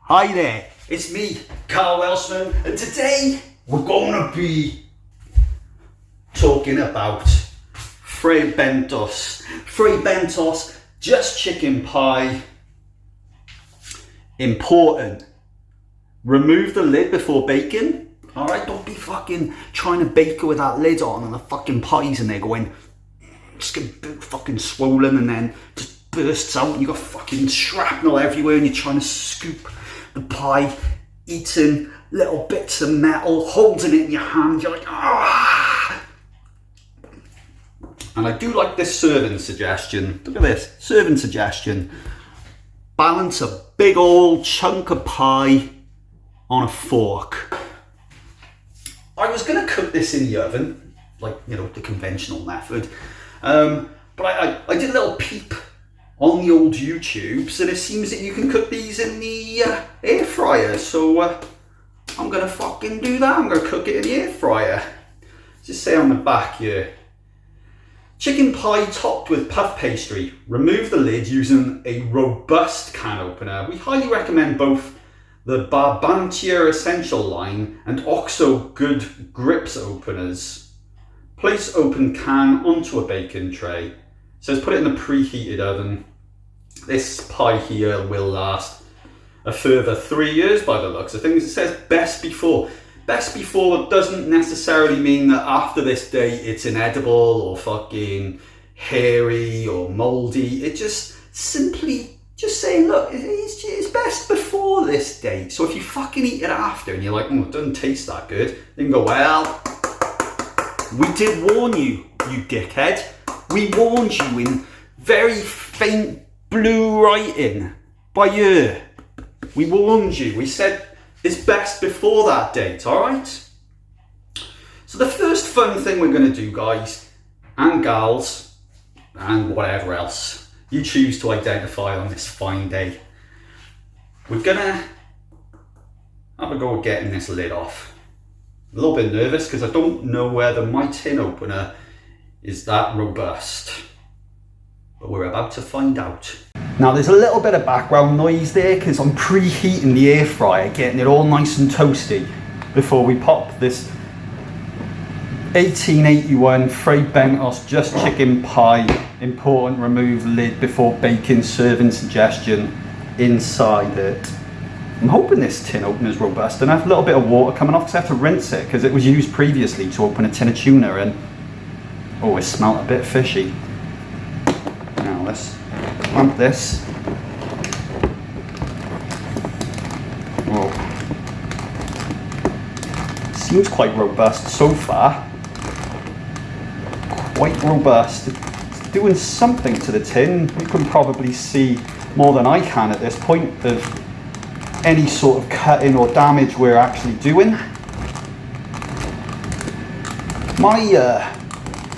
Hi there, it's me, Karl Welshman, and today we're going to be talking about Fray Bentos. Fray Bentos, just chicken pie. Important. Remove the lid before baking. Alright, don't be fucking trying to bake it with that lid on and the fucking pie's in there going, just get fucking swollen and then just bursts out and you got fucking shrapnel everywhere and you're trying to scoop the pie, eating little bits of metal, holding it in your hand, you're like, ah! And I do like this serving suggestion. Look at this, serving suggestion. Balance a big old chunk of pie on a fork. I was going to cook this in the oven, like, you know, the conventional method. But I did a little peep on the old YouTubes, and it seems that you can cook these in the air fryer. So I'm going to fucking do that. I'm going to cook it in the air fryer. Just say on the back here. Chicken pie topped with puff pastry. Remove the lid using a robust can opener. We highly recommend both the Barbantia Essential line and OXO Good Grips openers. Place open can onto a baking tray. Says put it in a preheated oven. This pie here will last a further 3 years by the looks of things. It says best before. Best before doesn't necessarily mean that after this date it's inedible or fucking hairy or mouldy. It just simply just saying, look, it's best before this date. So if you fucking eat it after and you're like, it doesn't taste that good, then you go, well, we did warn you, you dickhead. We warned you in very faint blue writing by ear. We warned you. We said it's best before that date, alright? So the first fun thing we're going to do, guys and gals, and whatever else you choose to identify on this fine day, we're going to have a go at getting this lid off. A little bit nervous because I don't know whether my tin opener is that robust, but we're about to find out. Now there's a little bit of background noise there because I'm preheating the air fryer, getting it all nice and toasty before we pop this 1881 Fray Bentos just chicken pie. Important, remove lid before baking, serving suggestion inside it. I'm hoping this tin opener is robust enough. A little bit of water coming off because I have to rinse it because it was used previously to open a tin of tuna and oh, it smelled a bit fishy. Now let's clamp this. Oh. Seems quite robust so far. Quite robust. It's doing something to the tin. You can probably see more than I can at this point of any sort of cutting or damage we're actually doing. My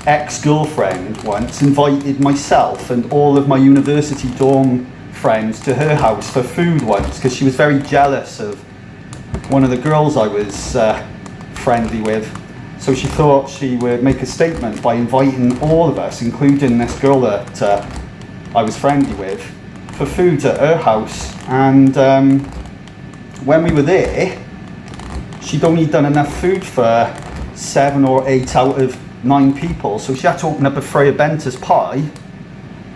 ex-girlfriend once invited myself and all of my university dorm friends to her house for food once because she was very jealous of one of the girls I was friendly with. So she thought she would make a statement by inviting all of us, including this girl that I was friendly with, for food at her house. And when we were there, she'd only done enough food for 7 or 8 out of 9 people, so she had to open up a Fray Bentos pie,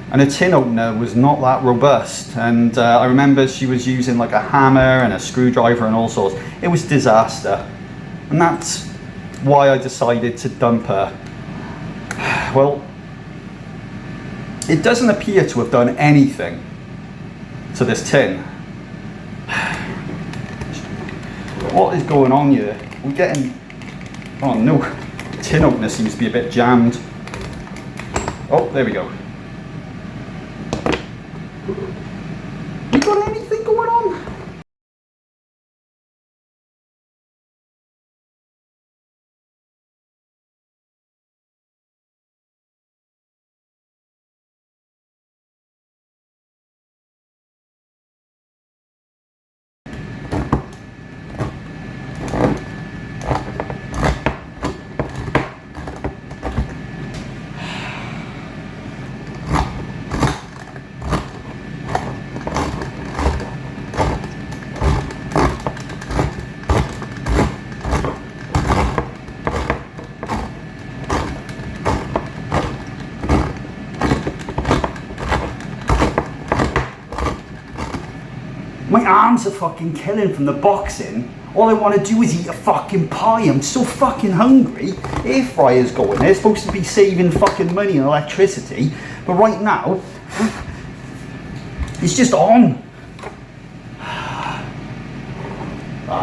and her tin opener was not that robust. And I remember she was using like a hammer and a screwdriver and all sorts. It was disaster, and that's why I decided to dump her. Well, it doesn't appear to have done anything to this tin. What is going on here? We're getting, oh no, tin opener seems to be a bit jammed. Oh, there we go. You got anything going on? My arms are fucking killing from the boxing. All I want to do is eat a fucking pie. I'm so fucking hungry. Air fryer's going. They're supposed to be saving fucking money and electricity. But right now, it's just on. Ah,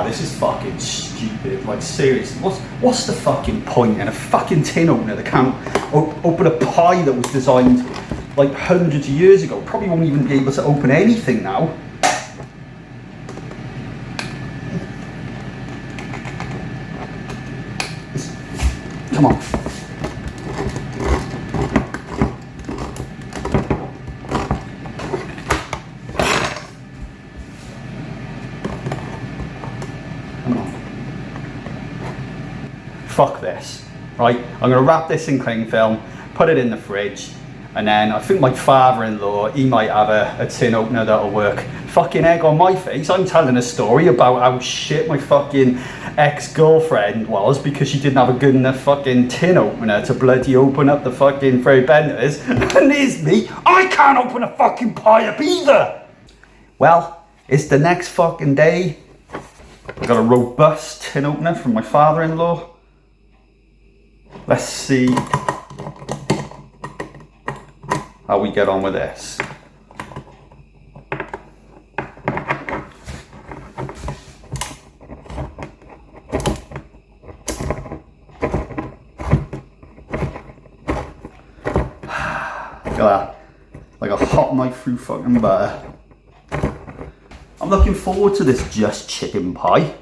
this is fucking stupid. Like, seriously, what's the fucking point in a fucking tin opener that can't open a pie that was designed like hundreds of years ago? Probably won't even be able to open anything now. Come on. Fuck this, right? I'm gonna wrap this in cling film, put it in the fridge, and then I think my father-in-law, he might have a tin opener that'll work. Fucking egg on my face. I'm telling a story about how shit my fucking ex-girlfriend was because she didn't have a good enough fucking tin opener to bloody open up the fucking Fray Bentos. And there's me, I can't open a fucking pie up either. Well, it's the next fucking day. I got a robust tin opener from my father-in-law. Let's see how we get on with this. Look at that. Like a hot knife through fucking butter. I'm looking forward to this just chicken pie.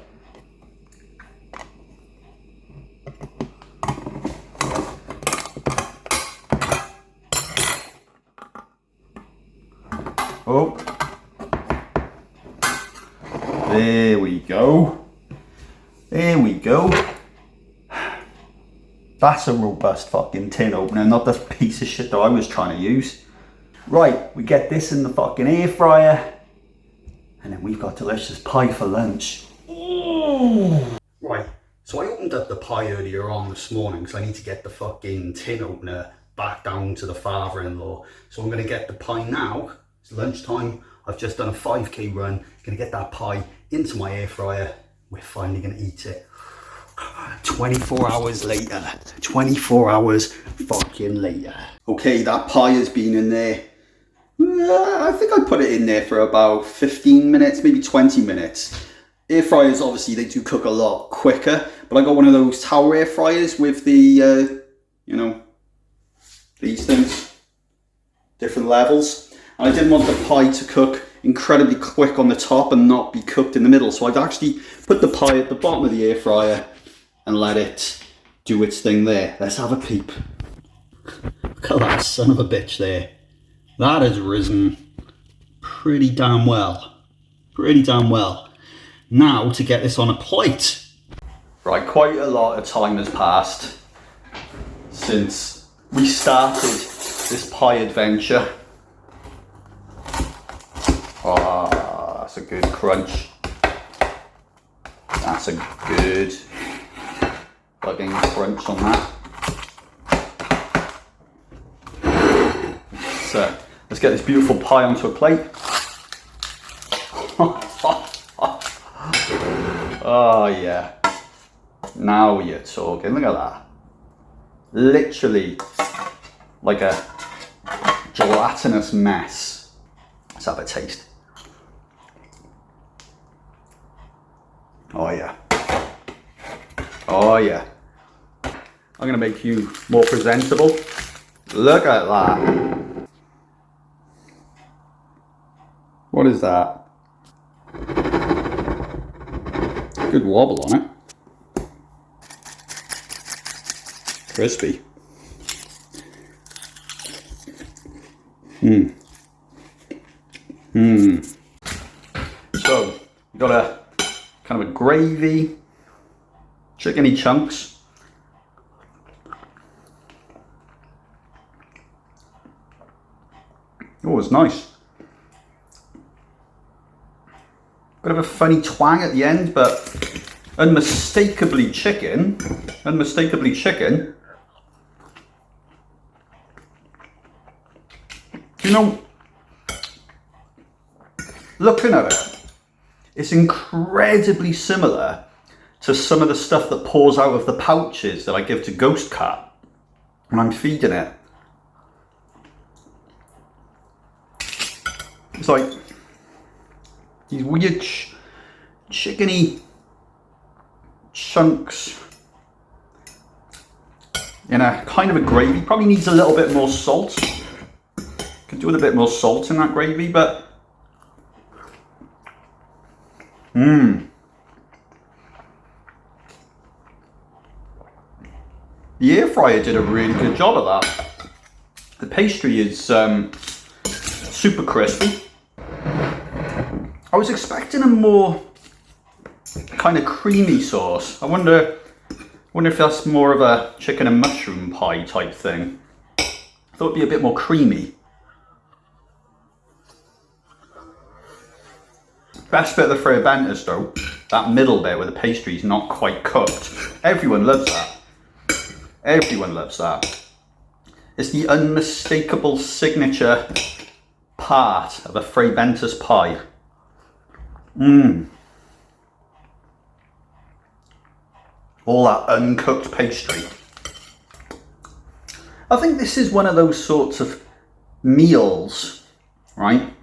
Oh, there we go. There we go. That's a robust fucking tin opener, not this piece of shit that I was trying to use. Right, we get this in the fucking air fryer, and then we've got delicious pie for lunch. Ooh. Right, so I opened up the pie earlier on this morning because I need to get the fucking tin opener back down to the father-in-law. So I'm going to get the pie now. It's lunchtime. I've just done a 5k run. Gonna get that pie into my air fryer. We're finally gonna eat it. 24 hours later. 24 hours fucking later. Okay, that pie has been in there. I think I put it in there for about 15 minutes, maybe 20 minutes. Air fryers, obviously, they do cook a lot quicker. But I got one of those tower air fryers with the, you know, these things. Different levels. And I didn't want the pie to cook incredibly quick on the top and not be cooked in the middle. So I've actually put the pie at the bottom of the air fryer and let it do its thing there. Let's have a peep. Look at that son of a bitch there. That has risen pretty damn well. Pretty damn well. Now to get this on a plate. Right, quite a lot of time has passed since we started this pie adventure. Oh, that's a good crunch. That's a good fucking crunch on that. So, let's get this beautiful pie onto a plate. Oh yeah. Now you're talking. Look at that. Literally like a gelatinous mess. Let's have a taste. Oh yeah. Oh yeah. I'm gonna make you more presentable. Look at that. What is that? Good wobble on it. Crispy. So, we've got a kind of a gravy, chickeny chunks. Oh, it's nice. Bit of a funny twang at the end, but unmistakably chicken. Unmistakably chicken. You know, looking at it, It's incredibly similar to some of the stuff that pours out of the pouches that I give to Ghost Cat when I'm feeding it. It's like these weird chickeny chunks in a kind of a gravy. Probably needs a little bit more salt. Could do with a bit more salt in that gravy, but the air fryer did a really good job of that. The pastry is super crispy. I was expecting a more kind of creamy sauce. I wonder if that's more of a chicken and mushroom pie type thing. I thought it'd be a bit more creamy. Best bit of the Fray Bentos though, that middle bit where the pastry's not quite cooked. Everyone loves that. Everyone loves that. It's the unmistakable signature part of a Fray Bentos pie. All that uncooked pastry. I think this is one of those sorts of meals, right?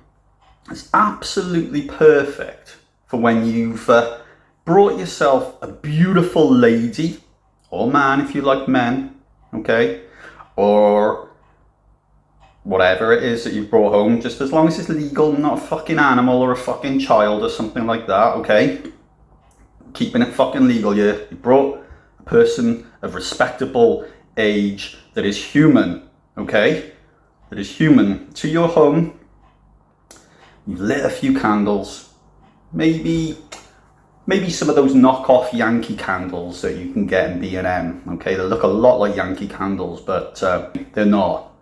It's absolutely perfect for when you've brought yourself a beautiful lady, or man if you like men, okay? Or whatever it is that you've brought home, just as long as it's legal, not a fucking animal or a fucking child or something like that, okay? Keeping it fucking legal here. You brought a person of respectable age that is human, okay? That is human to your home. You've lit a few candles. Maybe some of those knockoff Yankee candles that you can get in B&M, okay? They look a lot like Yankee candles, but they're not.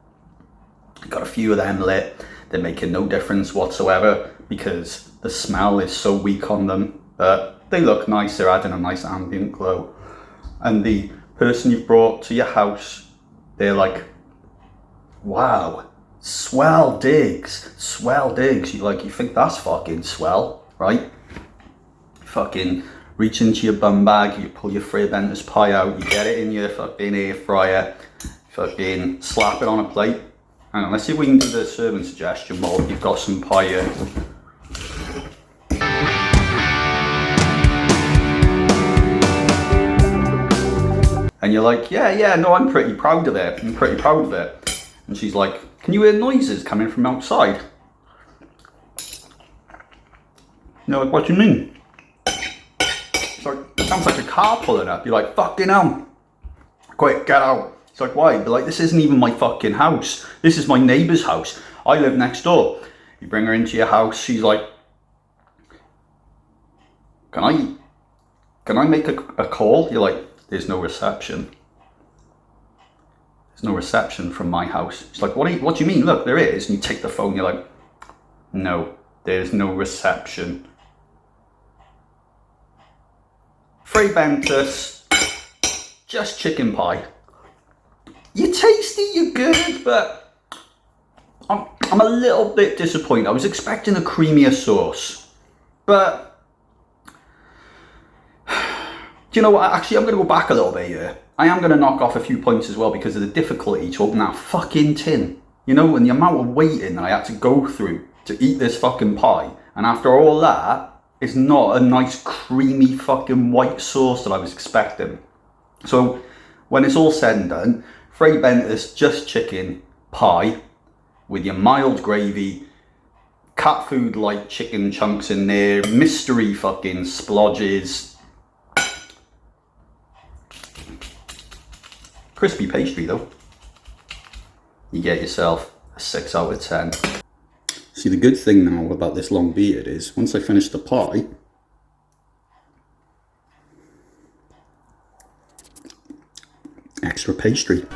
Got a few of them lit. They're making no difference whatsoever because the smell is so weak on them, but they look nice. They're adding a nice ambient glow. And the person you've brought to your house, they're like, wow, swell digs. You think that's fucking swell, right? Fucking reach into your bum bag, you pull your Fray Bentos pie out, you get it in your fucking air fryer, fucking slap it on a plate. Hang on, let's see if we can do the serving suggestion while you've got some pie here. And you're like, yeah, no, I'm pretty proud of it. And she's like, can you hear noises coming from outside? You're like, what do you mean? It's like, it sounds like a car pulling up. You're like, fucking hell. Quick, get out. It's like, why? But like, this isn't even my fucking house. This is my neighbour's house. I live next door. You bring her into your house. She's like, can I make a call? You're like, there's no reception. There's no reception from my house. She's like, what do you mean? Look, there is. And you take the phone. You're like, no, there's no reception. Fray Bentos, just chicken pie. You're tasty, you're good, but I'm a little bit disappointed. I was expecting a creamier sauce, but do you know what? Actually, I'm going to go back a little bit here. I am going to knock off a few points as well because of the difficulty to open that fucking tin. You know, and the amount of waiting that I had to go through to eat this fucking pie. And after all that, it's not a nice creamy fucking white sauce that I was expecting. So when it's all said and done, Fray Bentos just chicken pie with your mild gravy, cat food like chicken chunks in there, mystery fucking splodges. Crispy pastry though. You get yourself a 6 out of 10. See, the good thing now about this long beard is once I finish the pie, extra pastry.